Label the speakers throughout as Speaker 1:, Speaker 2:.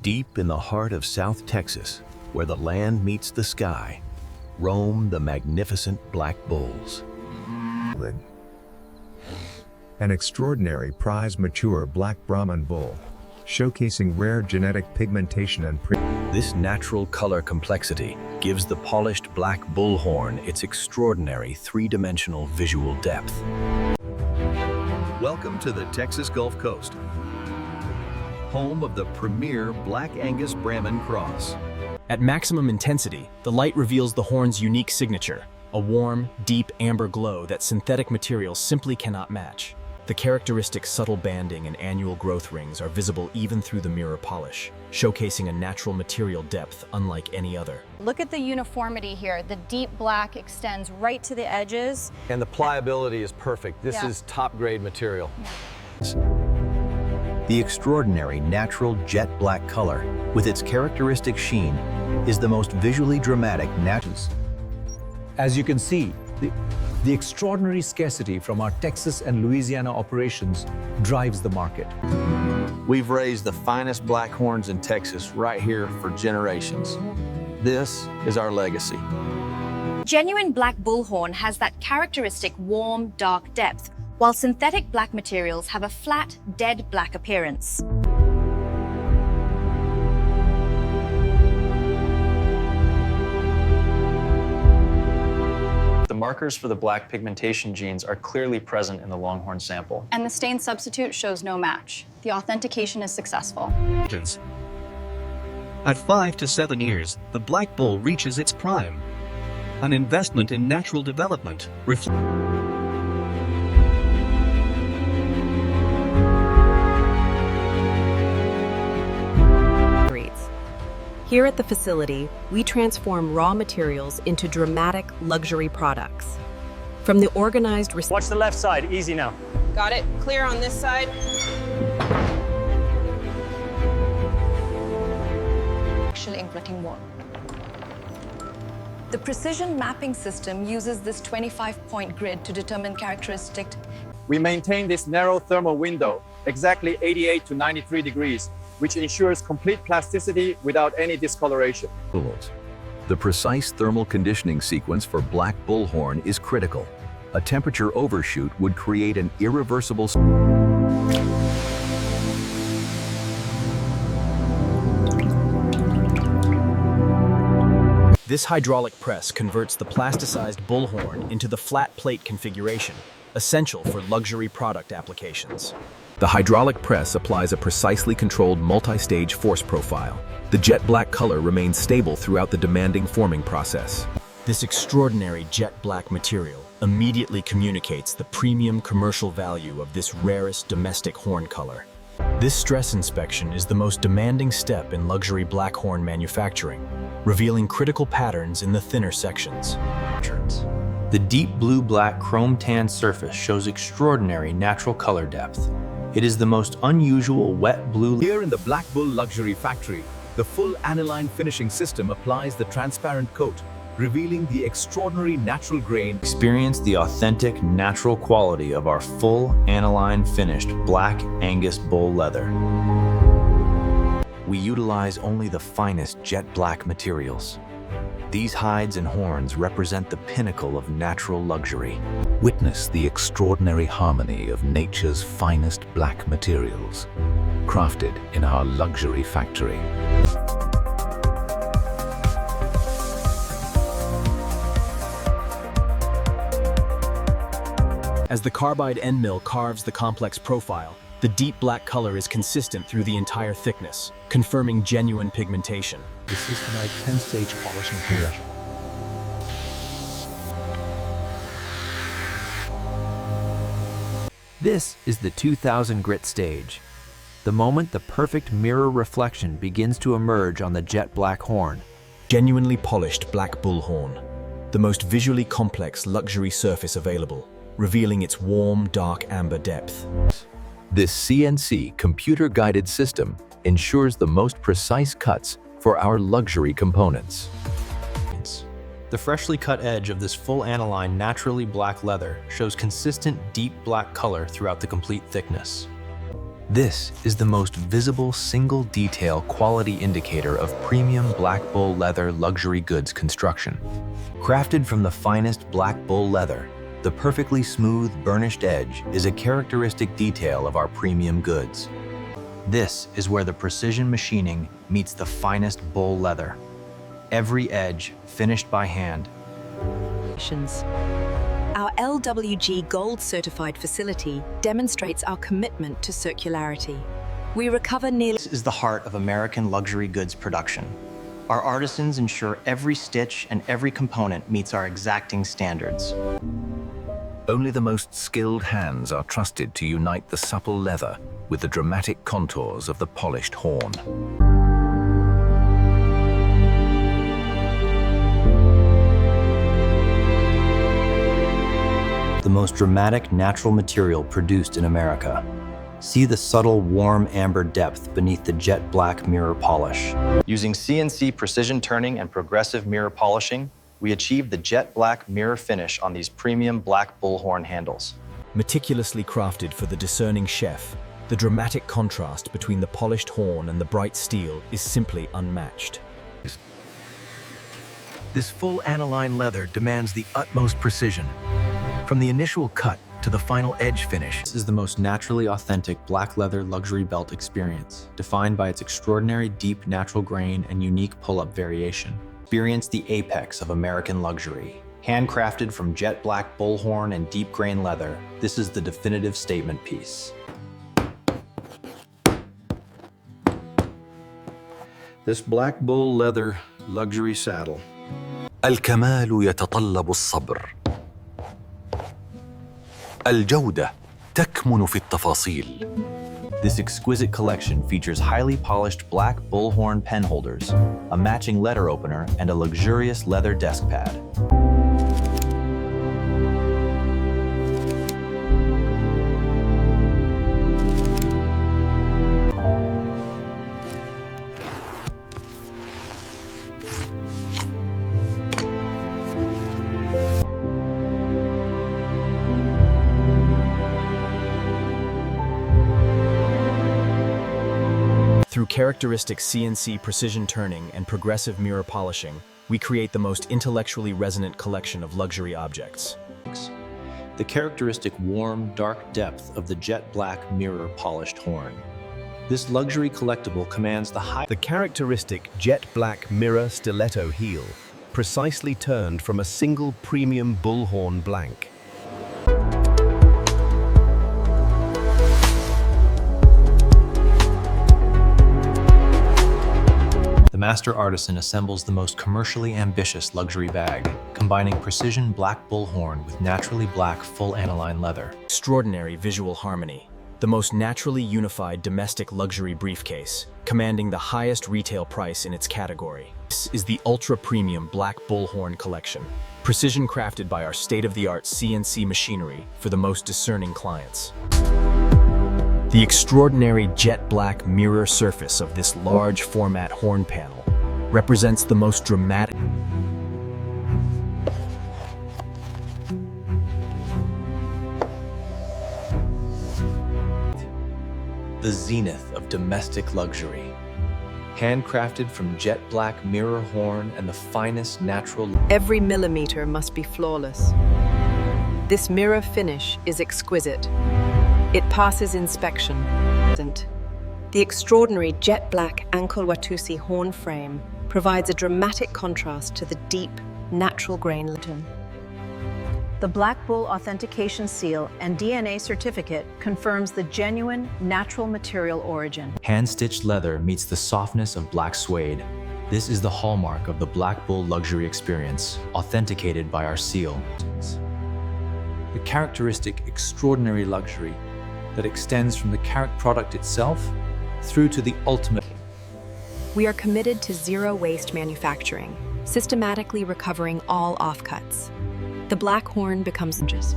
Speaker 1: Deep in the heart of South Texas, where the land meets the sky, roam the magnificent black bulls.
Speaker 2: An extraordinary prize mature black Brahman bull, showcasing rare genetic pigmentation and
Speaker 1: This natural color complexity gives the polished black bullhorn its extraordinary three-dimensional visual depth. Welcome to the Texas Gulf Coast, home of the premier Black Angus Brahman cross.
Speaker 3: At maximum intensity, the light reveals the horn's unique signature, a warm, deep amber glow that synthetic materials simply cannot match. The characteristic subtle banding and annual growth rings are visible even through the mirror polish, showcasing a natural material depth unlike any other.
Speaker 4: Look at the uniformity here. The deep black extends right to the edges.
Speaker 5: And the pliability is perfect. This is top grade material.
Speaker 1: The extraordinary natural jet black color, with its characteristic sheen, is the most visually dramatic natural.
Speaker 6: As you can see, the extraordinary scarcity from our Texas and Louisiana operations drives the market.
Speaker 5: We've raised the finest black horns in Texas right here for generations. This is our legacy.
Speaker 4: Genuine black bullhorn has that characteristic warm, dark depth, while synthetic black materials have a flat, dead black appearance.
Speaker 7: The markers for the black pigmentation genes are clearly present in the Longhorn sample.
Speaker 4: And the stain substitute shows no match. The authentication is successful.
Speaker 8: At 5 to 7 years, the black bull reaches its prime. An investment in natural development.
Speaker 9: Here at the facility, we transform raw materials into dramatic luxury products. From the organized...
Speaker 10: Watch the left side, easy now.
Speaker 11: Got it, clear on this side.
Speaker 4: Actual inkletting wall. The precision mapping system uses this 25-point grid to determine characteristic.
Speaker 5: We maintain this narrow thermal window, exactly 88 to 93 degrees, which ensures complete plasticity without any discoloration.
Speaker 1: The precise thermal conditioning sequence for black bullhorn is critical. A temperature overshoot would create an irreversible...
Speaker 3: This hydraulic press converts the plasticized bullhorn into the flat plate configuration, essential for luxury product applications. The hydraulic press applies a precisely controlled multi-stage force profile. The jet black color remains stable throughout the demanding forming process. This extraordinary jet black material immediately communicates the premium commercial value of this rarest domestic horn color. This stress inspection is the most demanding step in luxury black horn manufacturing, revealing critical patterns in the thinner sections.
Speaker 7: The deep blue-black chrome tan surface shows extraordinary natural color depth. It is the most unusual wet blue.
Speaker 6: Here in the Black Bull Luxury Factory, the full aniline finishing system applies the transparent coat, revealing the extraordinary natural grain.
Speaker 7: Experience the authentic natural quality of our full aniline finished Black Angus bull leather. We utilize only the finest jet black materials. These hides and horns represent the pinnacle of natural luxury.
Speaker 1: Witness the extraordinary harmony of nature's finest black materials, crafted in our luxury factory.
Speaker 3: As the carbide end mill carves the complex profile, the deep black color is consistent through the entire thickness, confirming genuine pigmentation.
Speaker 6: The systematic 10-stage polishing progression.
Speaker 12: This is the 2000 grit stage. The moment the perfect mirror reflection begins to emerge on the jet black horn.
Speaker 3: Genuinely polished black bullhorn, the most visually complex luxury surface available, revealing its warm, dark amber depth.
Speaker 1: This CNC computer-guided system ensures the most precise cuts for our luxury components.
Speaker 7: The freshly cut edge of this full aniline naturally black leather shows consistent deep black color throughout the complete thickness. This is the most visible single detail quality indicator of premium black bull leather luxury goods construction. Crafted from the finest black bull leather, the perfectly smooth burnished edge is a characteristic detail of our premium goods. This is where the precision machining meets the finest bull leather. Every edge finished by hand.
Speaker 9: Our LWG Gold certified facility demonstrates our commitment to circularity. We recover nearly.
Speaker 10: This is the heart of American luxury goods production. Our artisans ensure every stitch and every component meets our exacting standards.
Speaker 1: Only the most skilled hands are trusted to unite the supple leather with the dramatic contours of the polished horn.
Speaker 10: The most dramatic natural material produced in America. See the subtle, warm amber depth beneath the jet black mirror polish. Using CNC precision turning and progressive mirror polishing, we achieve the jet black mirror finish on these premium black bullhorn handles.
Speaker 3: Meticulously crafted for the discerning chef, the dramatic contrast between the polished horn and the bright steel is simply unmatched.
Speaker 6: This full aniline leather demands the utmost precision. From the initial cut to the final edge finish.
Speaker 7: This is the most naturally authentic black leather luxury belt experience, defined by its extraordinary deep natural grain and unique pull-up variation.
Speaker 10: Experience the apex of American luxury. Handcrafted from jet black bullhorn and deep grain leather, this is the definitive statement piece.
Speaker 6: This black bull leather luxury saddle.
Speaker 1: الكمال يتطلب الصبر. الجودة تكمن في التفاصيل.
Speaker 7: This exquisite collection features highly polished black bullhorn pen holders, a matching letter opener, and a luxurious leather desk pad.
Speaker 3: Through characteristic CNC precision turning and progressive mirror polishing, we create the most intellectually resonant collection of luxury objects.
Speaker 7: The characteristic warm, dark depth of the jet black mirror polished horn. This luxury collectible commands the
Speaker 13: characteristic jet black mirror stiletto heel, precisely turned from a single premium bullhorn blank.
Speaker 7: The master artisan assembles the most commercially ambitious luxury bag, combining precision black bullhorn with naturally black full aniline leather.
Speaker 3: Extraordinary visual harmony. The most naturally unified domestic luxury briefcase, commanding the highest retail price in its category. This is the ultra-premium Black Bullhorn collection, precision crafted by our state-of-the-art CNC machinery for the most discerning clients. The extraordinary jet black mirror surface of this large format horn panel represents the most dramatic.
Speaker 7: The zenith of domestic luxury. Handcrafted from jet black mirror horn and the finest natural.
Speaker 9: Every millimeter must be flawless. This mirror finish is exquisite. It passes inspection. The extraordinary jet black ankle Watusi horn frame provides a dramatic contrast to the deep, natural grain litten.
Speaker 14: The Black Bull Authentication Seal and DNA certificate confirms the genuine, natural material origin.
Speaker 7: Hand-stitched leather meets the softness of black suede. This is the hallmark of the Black Bull luxury experience, authenticated by our seal. The characteristic extraordinary luxury that extends from the product itself through to the ultimate.
Speaker 9: We are committed to zero waste manufacturing, systematically recovering all offcuts. The black horn becomes inches.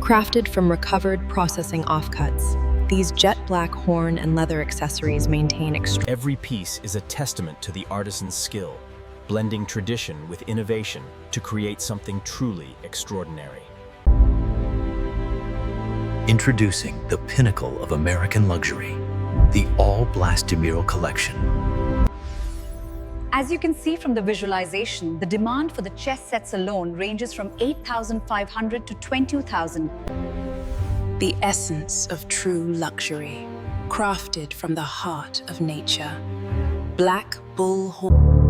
Speaker 9: Crafted from recovered processing offcuts, these jet black horn and leather accessories maintain
Speaker 3: Every piece is a testament to the artisan's skill, blending tradition with innovation to create something truly extraordinary.
Speaker 1: Introducing the pinnacle of American luxury, the all-Blastimiro collection.
Speaker 14: As you can see from the visualization, the demand for the chess sets alone ranges from 8,500 to 20,000.
Speaker 9: The essence of true luxury, crafted from the heart of nature. Black Bull Horn.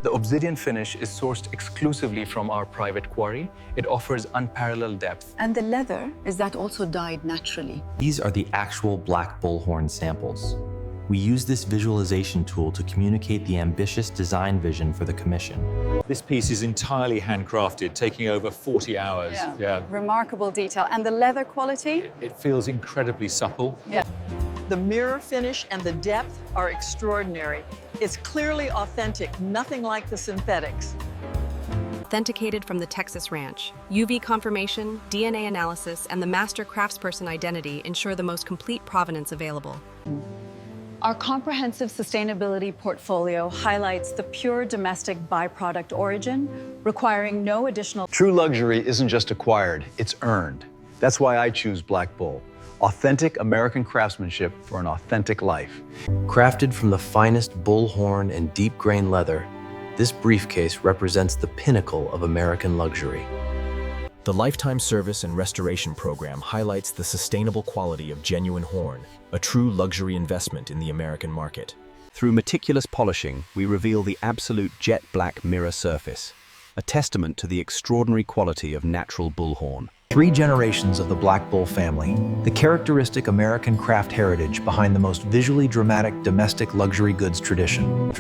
Speaker 15: The obsidian finish is sourced exclusively from our private quarry. It offers unparalleled depth.
Speaker 14: And the leather, is that also dyed naturally?
Speaker 10: These are the actual black bullhorn samples. We use this visualization tool to communicate the ambitious design vision for the commission.
Speaker 16: This piece is entirely handcrafted, taking over 40 hours. Yeah.
Speaker 14: Remarkable detail. And the leather quality?
Speaker 16: It feels incredibly supple.
Speaker 17: Yeah. The mirror finish and the depth are extraordinary. It's clearly authentic, nothing like the synthetics.
Speaker 9: Authenticated from the Texas ranch, UV confirmation, DNA analysis, and the master craftsperson identity ensure the most complete provenance available.
Speaker 14: Our comprehensive sustainability portfolio highlights the pure domestic byproduct origin, requiring no additional...
Speaker 5: True luxury isn't just acquired, it's earned. That's why I choose Black Bull. Authentic American craftsmanship for an authentic life.
Speaker 10: Crafted from the finest bullhorn and deep grain leather, this briefcase represents the pinnacle of American luxury.
Speaker 3: The Lifetime Service and Restoration Program highlights the sustainable quality of genuine horn, a true luxury investment in the American market.
Speaker 13: Through meticulous polishing, we reveal the absolute jet black mirror surface, a testament to the extraordinary quality of natural bullhorn.
Speaker 10: 3 generations of the Black Bull family, the characteristic American craft heritage behind the most visually dramatic domestic luxury goods tradition.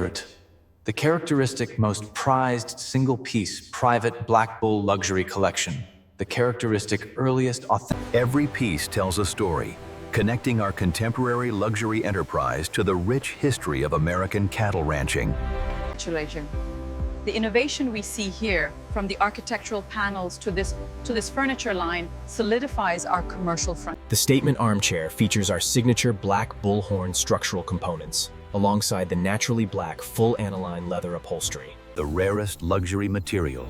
Speaker 10: The characteristic most prized single-piece private Black Bull luxury collection. The characteristic earliest authentic.
Speaker 1: Every piece tells a story, connecting our contemporary luxury enterprise to the rich history of American cattle ranching.
Speaker 14: The innovation we see here, from the architectural panels to this furniture line, solidifies our commercial front.
Speaker 3: The statement armchair features our signature black bullhorn structural components, alongside the naturally black full aniline leather upholstery.
Speaker 1: The rarest luxury material,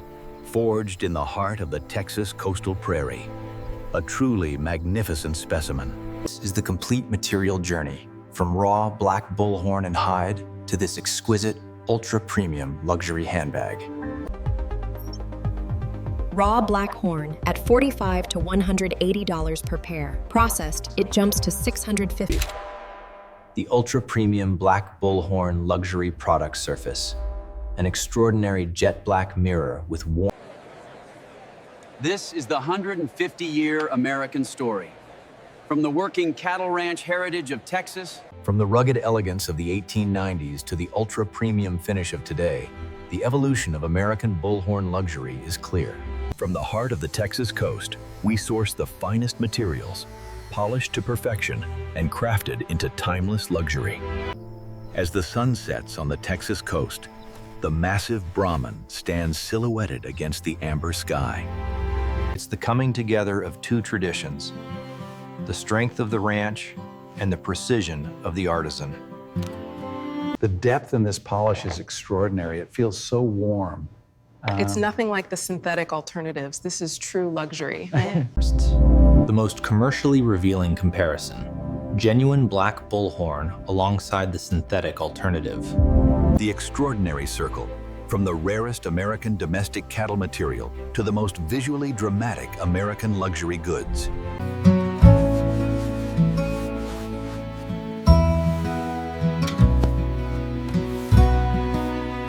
Speaker 1: forged in the heart of the Texas coastal prairie. A truly magnificent specimen.
Speaker 10: This is the complete material journey, from raw black bullhorn and hide to this exquisite, ultra-premium luxury handbag.
Speaker 9: Raw black horn at $45 to $180 per pair. Processed, it jumps to $650.
Speaker 10: The ultra-premium black bullhorn luxury product surface. An extraordinary jet black mirror with warm...
Speaker 18: This is the 150-year American story. From the working cattle ranch heritage of Texas.
Speaker 1: From the rugged elegance of the 1890s to the ultra-premium finish of today, the evolution of American bullhorn luxury is clear. From the heart of the Texas coast, we source the finest materials, polished to perfection and crafted into timeless luxury. As the sun sets on the Texas coast, the massive Brahman stands silhouetted against the amber sky.
Speaker 10: It's the coming together of 2 traditions, the strength of the ranch and the precision of the artisan.
Speaker 5: The depth in this polish is extraordinary. It feels so warm.
Speaker 11: It's nothing like the synthetic alternatives. This is true luxury.
Speaker 10: The most commercially revealing comparison. Genuine black bullhorn alongside the synthetic alternative.
Speaker 1: The extraordinary circle, from the rarest American domestic cattle material to the most visually dramatic American luxury goods.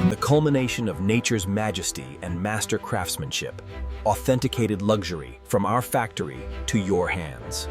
Speaker 3: The culmination of nature's majesty and master craftsmanship, authenticated luxury from our factory to your hands.